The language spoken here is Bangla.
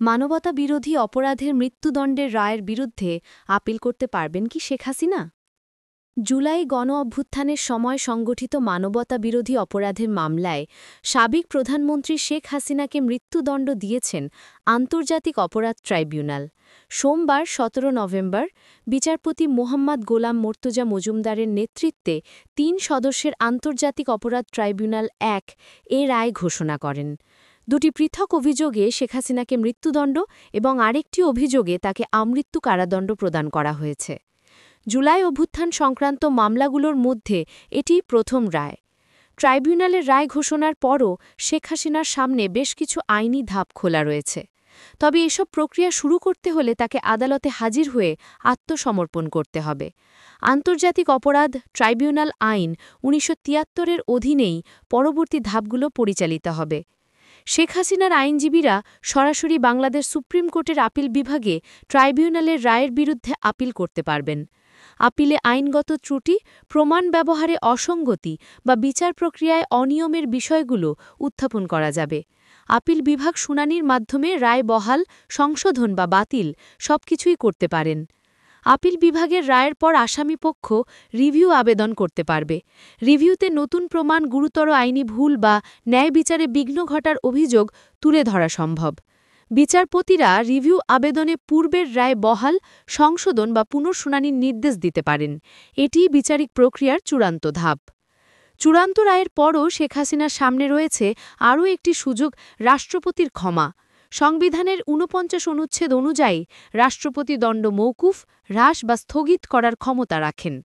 মানবতা বিরোধী অপরাধের মৃত্যুদণ্ডের রায়ের বিরুদ্ধে আপিল করতে পারবেন কি শেখ হাসিনা? জুলাই গণ-অভ্যুত্থানের সময় সংগঠিত মানবতা বিরোধী অপরাধের মামলায় সাবেক প্রধানমন্ত্রী শেখ হাসিনাকে মৃত্যুদণ্ড দিয়েছেন আন্তর্জাতিক অপরাধ ট্রাইব্যুনাল। সোমবার ১৭ নভেম্বর বিচারপতি মোহাম্মদ গোলাম মোর্তজা মজুমদারের নেতৃত্বে ৩ সদস্যের আন্তর্জাতিক অপরাধ ট্রাইব্যুনাল ১ এ রায় ঘোষণা করেন। দুটি পৃথক অভিযোগে শেখ হাসিনাকে মৃত্যুদণ্ড এবং আরেকটি অভিযোগে তাকে আমৃত্যু কারাদণ্ড প্রদান করা হয়েছে। জুলাই অভ্যুত্থান সংক্রান্ত মামলাগুলোর মধ্যে এটি প্রথম রায়। ট্রাইব্যুনালের রায় ঘোষণার পরও শেখ হাসিনার সামনে বেশ কিছু আইনি ধাপ খোলা রয়েছে। তবে এসব প্রক্রিয়া শুরু করতে হলে তাকে আদালতে হাজির হয়ে আত্মসমর্পণ করতে হবে। আন্তর্জাতিক অপরাধ ট্রাইব্যুনাল আইন ১৯৭৩-এর অধীনেই পরবর্তী ধাপগুলো পরিচালিত হবে। শেখ হাসিনার আইনজীবীরা সরাসরি বাংলাদেশ সুপ্রিম কোর্টের আপিল বিভাগে ট্রাইব্যুনালের রায়ের বিরুদ্ধে আপিল করতে পারবেন। আপিলে আইনগত ত্রুটি, প্রমাণ ব্যবহারে অসঙ্গতি বা বিচার প্রক্রিয়ায় অনিয়মের বিষয়গুলো উত্থাপন করা যাবে। আপিল বিভাগ শুনানির মাধ্যমে রায় বহাল, সংশোধন বা বাতিল সবকিছুই করতে পারেন। আপিল বিভাগের রায়ের পর আসামিপক্ষ রিভিউ আবেদন করতে পারবে। রিভিউতে নতুন প্রমাণ, গুরুতর আইনি ভুল বা ন্যায় বিচারে বিঘ্ন ঘটার অভিযোগ তুলে ধরা সম্ভব। বিচারপতিরা রিভিউ আবেদনে পূর্বের রায় বহাল, সংশোধন বা পুনঃশুনানির নির্দেশ দিতে পারেন। এটিই বিচারিক প্রক্রিয়ার চূড়ান্ত ধাপ। চূড়ান্ত রায়ের পরও শেখ হাসিনার সামনে রয়েছে আরও একটি সুযোগ, রাষ্ট্রপতির ক্ষমা। সংবিধানের ৪৯ অনুচ্ছেদ অনুযায়ী রাষ্ট্রপতি দণ্ড মওকুফ, হ্রাস বা স্থগিত করার ক্ষমতা রাখেন।